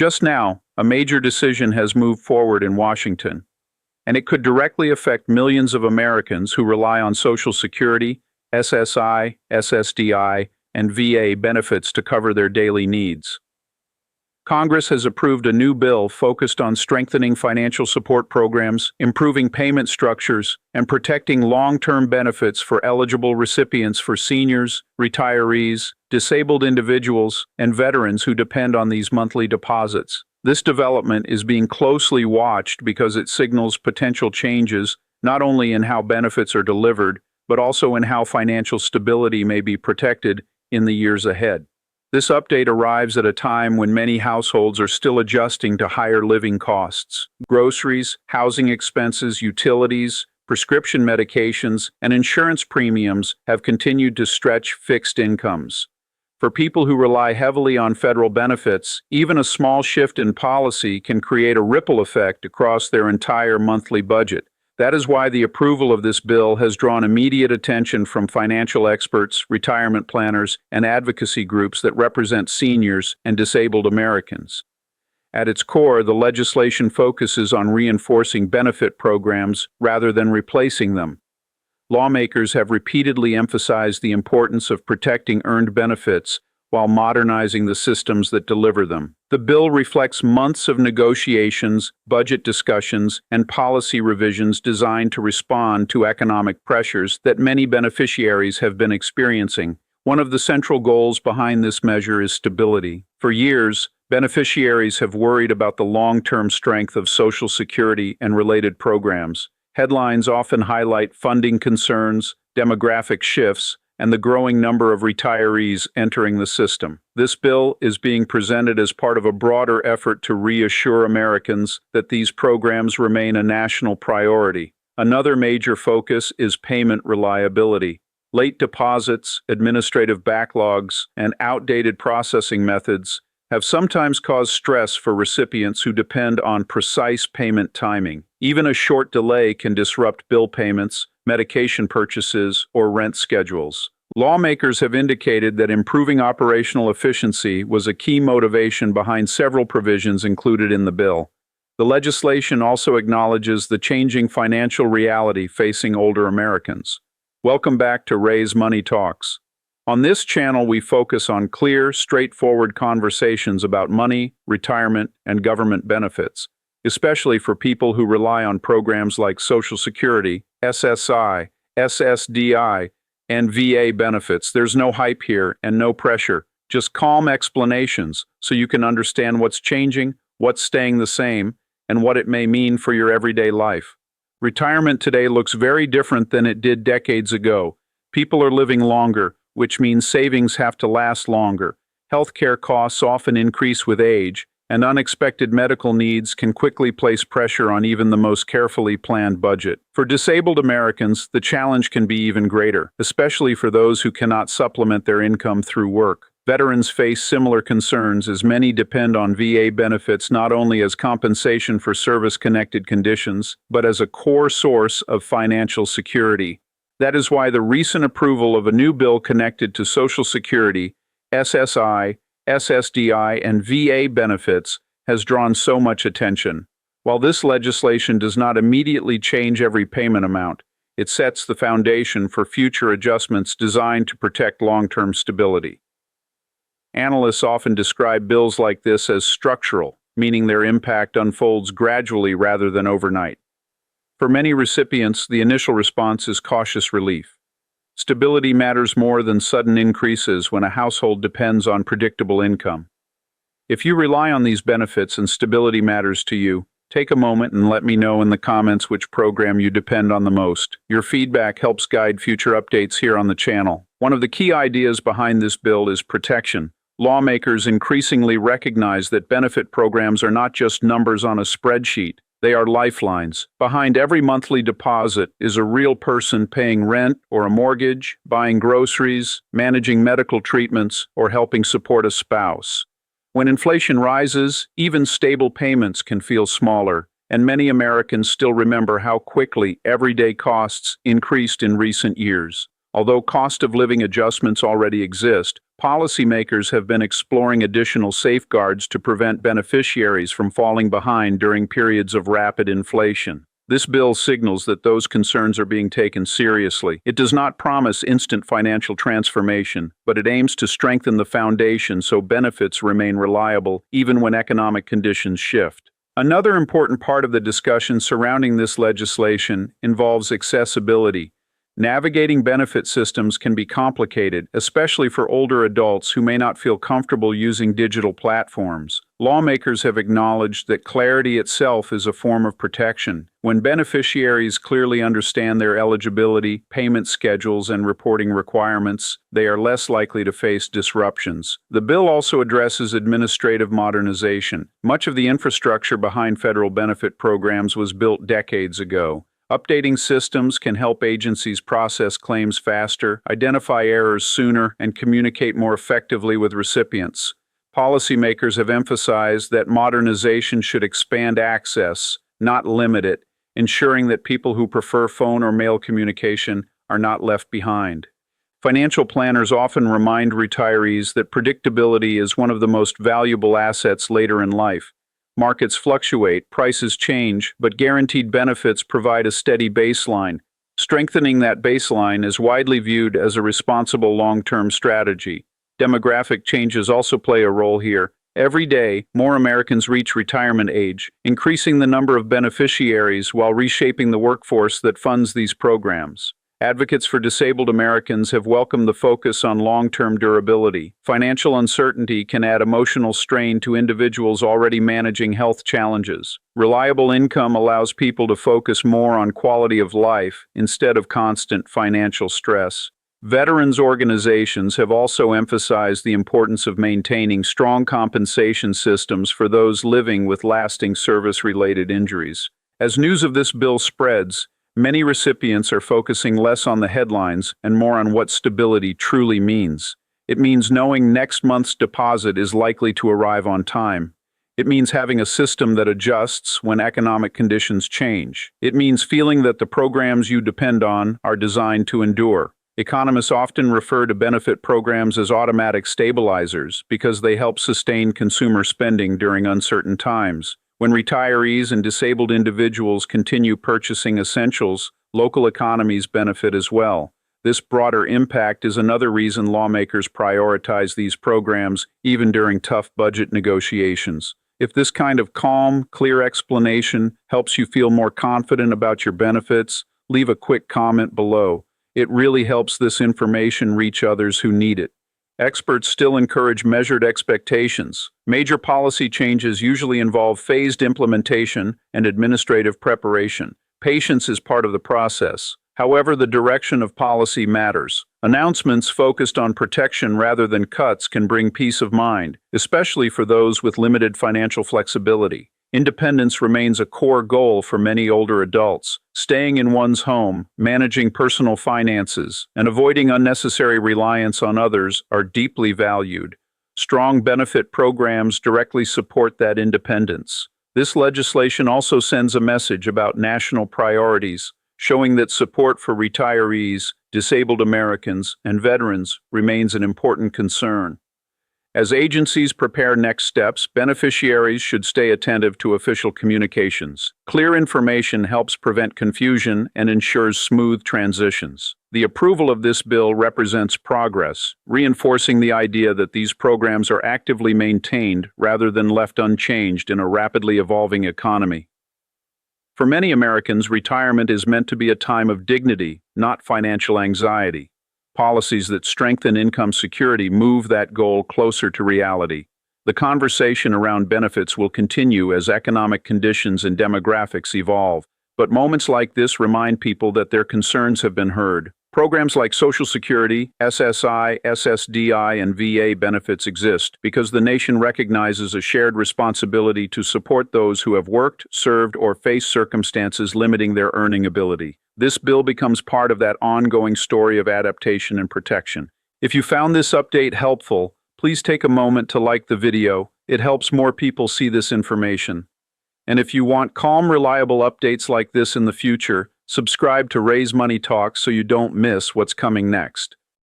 Just now, a major decision has moved forward in Washington, and it could directly affect millions of Americans who rely on Social Security, SSI, SSDI, and VA benefits to cover their daily needs. Congress has approved a new bill focused on strengthening financial support programs, improving payment structures, and protecting long-term benefits for eligible recipients for seniors, retirees, disabled individuals, and veterans who depend on these monthly deposits. This development is being closely watched because it signals potential changes not only in how benefits are delivered, but also in how financial stability may be protected in the years ahead. This update arrives at a time when many households are still adjusting to higher living costs. Groceries, housing expenses, utilities, prescription medications, and insurance premiums have continued to stretch fixed incomes. For people who rely heavily on federal benefits, even a small shift in policy can create a ripple effect across their entire monthly budget. That is why the approval of this bill has drawn immediate attention from financial experts, retirement planners, and advocacy groups that represent seniors and disabled Americans. At its core, the legislation focuses on reinforcing benefit programs rather than replacing them. Lawmakers have repeatedly emphasized the importance of protecting earned benefits while modernizing the systems that deliver them. The bill reflects months of negotiations, budget discussions, and policy revisions designed to respond to economic pressures that many beneficiaries have been experiencing. One of the central goals behind this measure is stability. For years, beneficiaries have worried about the long-term strength of Social Security and related programs. Headlines often highlight funding concerns, demographic shifts, and the growing number of retirees entering the system. This bill is being presented as part of a broader effort to reassure Americans that these programs remain a national priority. Another major focus is payment reliability. Late deposits, administrative backlogs, and outdated processing methods have sometimes caused stress for recipients who depend on precise payment timing. Even a short delay can disrupt bill payments, medication purchases, or rent schedules. Lawmakers have indicated that improving operational efficiency was a key motivation behind several provisions included in the bill. The legislation also acknowledges the changing financial reality facing older Americans. Welcome back to RAIS Money Talks. On this channel, we focus on clear, straightforward conversations about money, retirement, and government benefits, especially for people who rely on programs like Social Security, SSI, SSDI, and VA benefits. There's no hype here and no pressure, just calm explanations so you can understand what's changing, what's staying the same, and what it may mean for your everyday life. Retirement today looks very different than it did decades ago. People are living longer, which means savings have to last longer. Healthcare costs often increase with age, and unexpected medical needs can quickly place pressure on even the most carefully planned budget. For disabled Americans, the challenge can be even greater, especially for those who cannot supplement their income through work. Veterans face similar concerns as many depend on VA benefits not only as compensation for service-connected conditions, but as a core source of financial security. That is why the recent approval of a new bill connected to Social Security, SSI, SSDI, and VA benefits has drawn so much attention. While this legislation does not immediately change every payment amount, it sets the foundation for future adjustments designed to protect long-term stability. Analysts often describe bills like this as structural, meaning their impact unfolds gradually rather than overnight. For many recipients, the initial response is cautious relief. Stability matters more than sudden increases when a household depends on predictable income. If you rely on these benefits and stability matters to you, take a moment and let me know in the comments which program you depend on the most. Your feedback helps guide future updates here on the channel. One of the key ideas behind this bill is protection. Lawmakers increasingly recognize that benefit programs are not just numbers on a spreadsheet. They are lifelines. Behind every monthly deposit is a real person paying rent or a mortgage, buying groceries, managing medical treatments, or helping support a spouse. When inflation rises, even stable payments can feel smaller, and many Americans still remember how quickly everyday costs increased in recent years. Although cost of living adjustments already exist, Policymakers have been exploring additional safeguards to prevent beneficiaries from falling behind during periods of rapid inflation. This bill signals that those concerns are being taken seriously. It does not promise instant financial transformation, but it aims to strengthen the foundation so benefits remain reliable even when economic conditions shift. Another important part of the discussion surrounding this legislation involves accessibility. Navigating benefit systems can be complicated, especially for older adults who may not feel comfortable using digital platforms. Lawmakers have acknowledged that clarity itself is a form of protection. When beneficiaries clearly understand their eligibility, payment schedules, and reporting requirements, they are less likely to face disruptions. The bill also addresses administrative modernization. Much of the infrastructure behind federal benefit programs was built decades ago. Updating systems can help agencies process claims faster, identify errors sooner, and communicate more effectively with recipients. Policymakers have emphasized that modernization should expand access, not limit it, ensuring that people who prefer phone or mail communication are not left behind. Financial planners often remind retirees that predictability is one of the most valuable assets later in life. Markets fluctuate, prices change, but guaranteed benefits provide a steady baseline. Strengthening that baseline is widely viewed as a responsible long-term strategy. Demographic changes also play a role here. Every day, more Americans reach retirement age, increasing the number of beneficiaries while reshaping the workforce that funds these programs. Advocates for disabled Americans have welcomed the focus on long-term durability. Financial uncertainty can add emotional strain to individuals already managing health challenges. Reliable income allows people to focus more on quality of life instead of constant financial stress. Veterans organizations have also emphasized the importance of maintaining strong compensation systems for those living with lasting service-related injuries. As news of this bill spreads, many recipients are focusing less on the headlines and more on what stability truly means. It means knowing next month's deposit is likely to arrive on time. It means having a system that adjusts when economic conditions change. It means feeling that the programs you depend on are designed to endure. Economists often refer to benefit programs as automatic stabilizers because they help sustain consumer spending during uncertain times. When retirees and disabled individuals continue purchasing essentials, local economies benefit as well. This broader impact is another reason lawmakers prioritize these programs even during tough budget negotiations. If this kind of calm, clear explanation helps you feel more confident about your benefits, leave a quick comment below. It really helps this information reach others who need it. Experts still encourage measured expectations. Major policy changes usually involve phased implementation and administrative preparation. Patience is part of the process. However, the direction of policy matters. Announcements focused on protection rather than cuts can bring peace of mind, especially for those with limited financial flexibility. Independence remains a core goal for many older adults. Staying in one's home, managing personal finances, and avoiding unnecessary reliance on others are deeply valued. Strong benefit programs directly support that independence. This legislation also sends a message about national priorities, showing that support for retirees, disabled Americans, and veterans remains an important concern. As agencies prepare next steps, beneficiaries should stay attentive to official communications. Clear information helps prevent confusion and ensures smooth transitions. The approval of this bill represents progress, reinforcing the idea that these programs are actively maintained rather than left unchanged in a rapidly evolving economy. For many Americans, retirement is meant to be a time of dignity, not financial anxiety. Policies that strengthen income security move that goal closer to reality. The conversation around benefits will continue as economic conditions and demographics evolve, but moments like this remind people that their concerns have been heard. Programs like Social Security, SSI, SSDI, and VA benefits exist because the nation recognizes a shared responsibility to support those who have worked, served, or faced circumstances limiting their earning ability. This bill becomes part of that ongoing story of adaptation and protection. If you found this update helpful, please take a moment to like the video. It helps more people see this information. And if you want calm, reliable updates like this in the future, subscribe to RAIS Money Talks so you don't miss what's coming next.